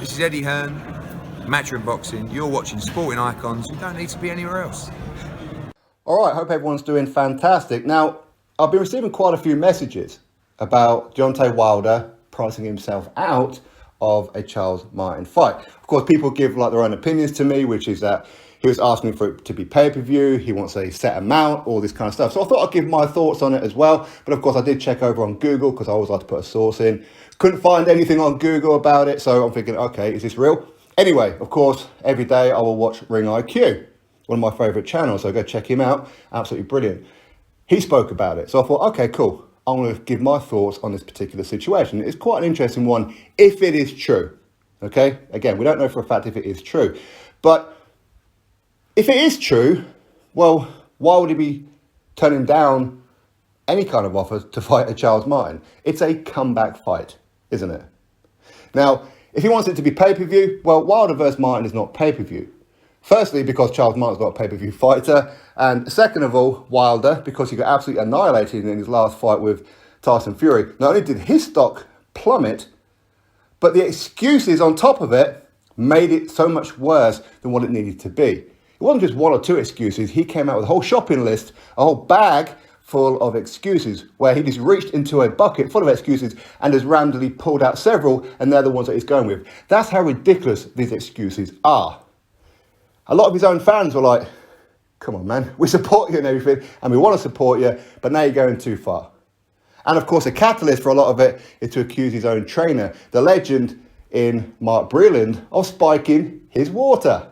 This is Eddie Hearn, Matchroom Boxing. You're watching Sporting Icons. You don't need to be anywhere else. All right, hope everyone's doing fantastic. Now, I've been receiving quite a few messages about Deontay Wilder pricing himself out of a Charles Martin fight. Of course, people give like their own opinions to me, which is that he was asking for it to be pay-per-view, he wants a set amount, all this kind of stuff. So I thought I'd give my thoughts on it as well. But of course, I did check over on Google because I always like to put a source in. Couldn't find anything on Google about it, so I'm thinking, okay, is this real? Anyway, of course, every day I will watch Ring IQ, one of my favourite channels, so go check him out. Absolutely brilliant. He spoke about it, so I thought, okay, cool. I'm going to give my thoughts on this particular situation. It's quite an interesting one, if it is true. Okay? Again, we don't know for a fact if it is true. But if it is true, well, why would he be turning down any kind of offer to fight a Charles Martin? It's a comeback fight, isn't it? Now, if he wants it to be pay-per-view, well, Wilder versus Martin is not pay-per-view. Firstly, because Charles Martin's not a pay-per-view fighter. And second of all, Wilder, because he got absolutely annihilated in his last fight with Tyson Fury. Not only did his stock plummet, but the excuses on top of it made it so much worse than what it needed to be. It wasn't just one or two excuses. He came out with a whole shopping list, a whole bag full of excuses, where he just reached into a bucket full of excuses and has randomly pulled out several, and they're the ones that he's going with. That's how ridiculous these excuses are. A lot of his own fans were like, come on, man, we support you and everything, and we want to support you, but now you're going too far. And of course, the catalyst for a lot of it is to accuse his own trainer, the legend in Mark Breland, of spiking his water.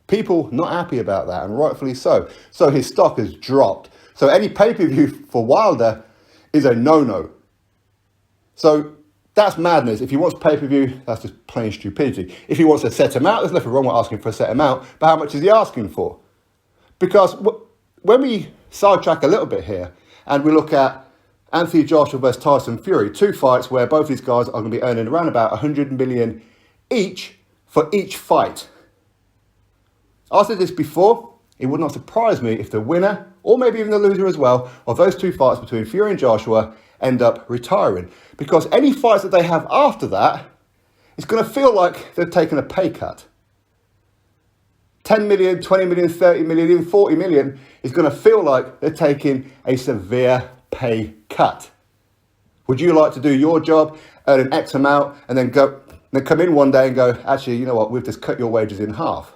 People not happy about that, and rightfully so. So his stock has dropped. So any pay-per-view for Wilder is a no-no. So that's madness. If he wants pay-per-view, that's just plain stupidity. If he wants a set amount, there's nothing wrong with asking for a set amount, but how much is he asking for? Because when we sidetrack a little bit here, and we look at Anthony Joshua versus Tyson Fury, two fights where both these guys are going to be earning around about 100 million each for each fight. I said this before, it would not surprise me if the winner, or maybe even the loser as well, of those two fights between Fury and Joshua end up retiring. Because any fights that they have after that, it's going to feel like they've taken a pay cut. 10 million, 20 million, 30 million, even 40 million is going to feel like they're taking a severe pay cut. Would you like to do your job, earn an X amount, and then come in one day and go, actually, you know what, we've just cut your wages in half?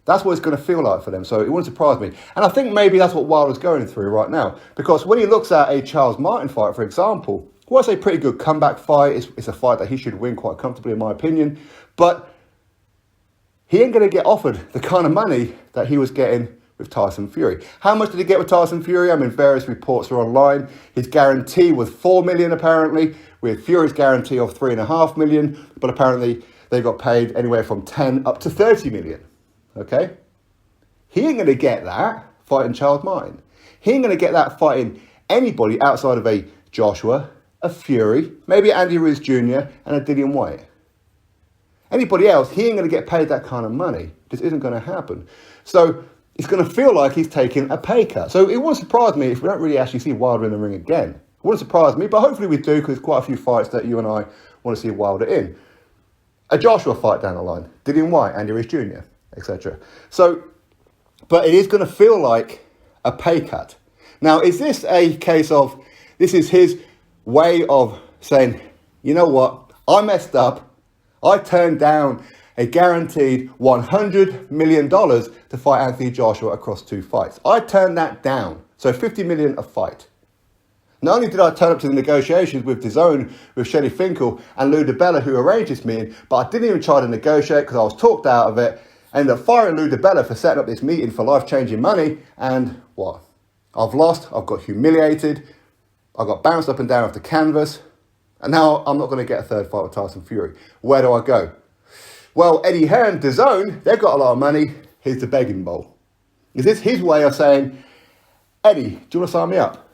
That's what it's going to feel like for them, so it wouldn't surprise me. And I think maybe that's what Wilder's going through right now. Because when he looks at a Charles Martin fight, for example, well, it's a pretty good comeback fight. It's a fight that he should win quite comfortably, in my opinion. But he ain't going to get offered the kind of money that he was getting with Tyson Fury. How much did he get with Tyson Fury? I mean, various reports are online. His guarantee was 4 million, apparently, with Fury's guarantee of 3.5 million. But apparently, they got paid anywhere from 10 up to 30 million. Okay? He ain't going to get that fighting Charles Martin. He ain't going to get that fighting anybody outside of a Joshua, a Fury, maybe Andy Ruiz Jr. and a Dillian Whyte. Anybody else, he ain't going to get paid that kind of money. This isn't going to happen. So it's going to feel like he's taking a pay cut. So it wouldn't surprise me if we don't really actually see Wilder in the ring again. It wouldn't surprise me, but hopefully we do, because there's quite a few fights that you and I want to see Wilder in. A Joshua fight down the line, Dillian Whyte, Andy Ruiz Jr., etc. So, but it is going to feel like a pay cut. Now, is this a case of, this is his way of saying, you know what, I messed up, I turned down a guaranteed $100 million to fight Anthony Joshua across two fights. I turned that down, so 50 million a fight. Not only did I turn up to the negotiations with DAZN, with Shelley Finkel and Lou DiBella, who arranged this meeting, but I didn't even try to negotiate because I was talked out of it. I ended up firing Lou DiBella for setting up this meeting for life-changing money, and what? I've lost, I've got humiliated, I got bounced up and down off the canvas, and now I'm not going to get a third fight with Tyson Fury. Where do I go? Well, Eddie Hearn, DAZN, they've got a lot of money, here's the begging bowl. Is this his way of saying, Eddie, do you want to sign me up?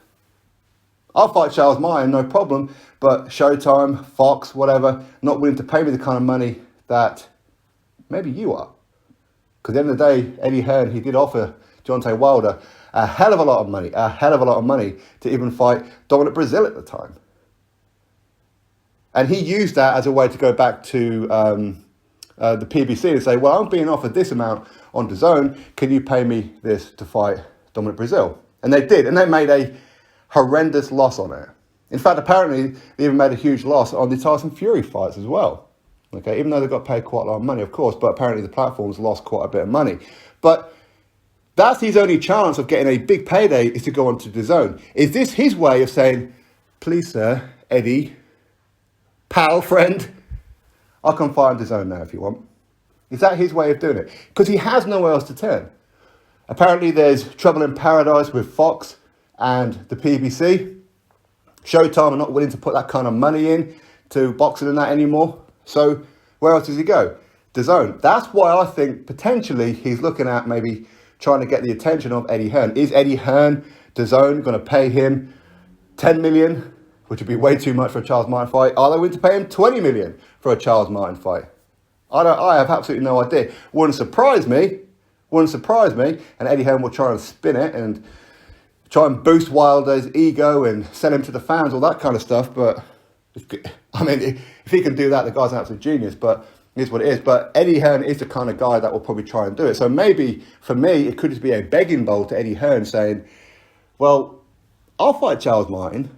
I'll fight Charles Martin, no problem, but Showtime, Fox, whatever, not willing to pay me the kind of money that maybe you are. Because at the end of the day, Eddie Hearn, he did offer Deontay Wilder a hell of a lot of money to even fight Dominic Brazil at the time. And he used that as a way to go back to the PBC and say, well, I'm being offered this amount on DAZN. Can you pay me this to fight Dominic Breazeale? And they did. And they made a horrendous loss on it. In fact, apparently, they even made a huge loss on the Tyson Fury fights as well. Okay, even though they got paid quite a lot of money, of course, but apparently the platforms lost quite a bit of money. But that's his only chance of getting a big payday, is to go on to DAZN. Is this his way of saying, please, sir, Eddie, pal, friend, I'll come fight on DAZN now if you want? Is that his way of doing it? Because he has nowhere else to turn. Apparently there's trouble in paradise with Fox and the PBC. Showtime are not willing to put that kind of money in to boxing and that anymore. So where else does he go? DAZN. That's why I think potentially he's looking at maybe trying to get the attention of Eddie Hearn. Is Eddie Hearn, DAZN, going to pay him 10 million, which would be way too much for a Charles Martin fight? Are they willing to pay him 20 million for a Charles Martin fight? I have absolutely no idea. Wouldn't surprise me. And Eddie Hearn will try and spin it and try and boost Wilder's ego and sell him to the fans, all that kind of stuff. But I mean, if he can do that, the guy's an absolute genius. But it is what it is. But Eddie Hearn is the kind of guy that will probably try and do it. So maybe for me, it could just be a begging bowl to Eddie Hearn saying, well, I'll fight Charles Martin.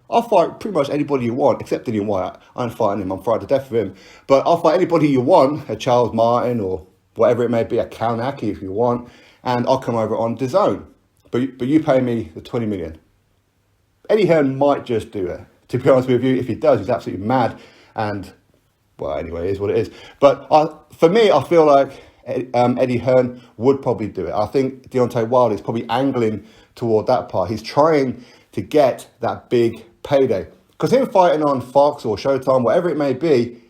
I'll fight pretty much anybody you want, except Dillian Whyte. I'm fighting him. I'm fighting to death for him. But I'll fight anybody you want, a Charles Martin or whatever it may be, a Kalnaki if you want, and I'll come over on DAZN. But you pay me the 20 million. Eddie Hearn might just do it. To be honest with you, if he does, he's absolutely mad. And, well, anyway, it is what it is. But for me, I feel like Eddie Hearn would probably do it. I think Deontay Wilder is probably angling toward that part. He's trying to get that big payday. Because him fighting on Fox or Showtime, whatever it may be,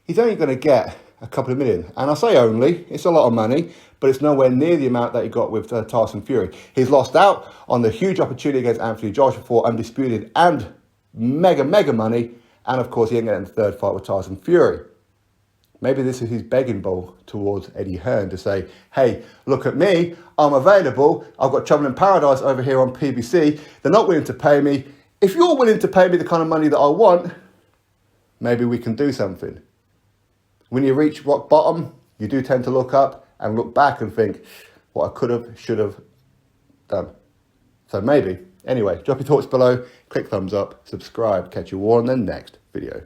he's only going to get a couple of million. And I say only, it's a lot of money, but it's nowhere near the amount that he got with Tyson Fury. He's lost out on the huge opportunity against Anthony Joshua for undisputed and mega money. And of course, he ain't getting the third fight with Tyson Fury. Maybe this is his begging bowl towards Eddie Hearn to say, hey, look at me, I'm available. I've got trouble in paradise over here on PBC. They're not willing to pay me. If you're willing to pay me the kind of money that I want, maybe we can do something. When you reach rock bottom, you do tend to look up and look back and think, what I could have, should have done. So maybe. Anyway, drop your thoughts below, click thumbs up, subscribe, catch you all in the next video.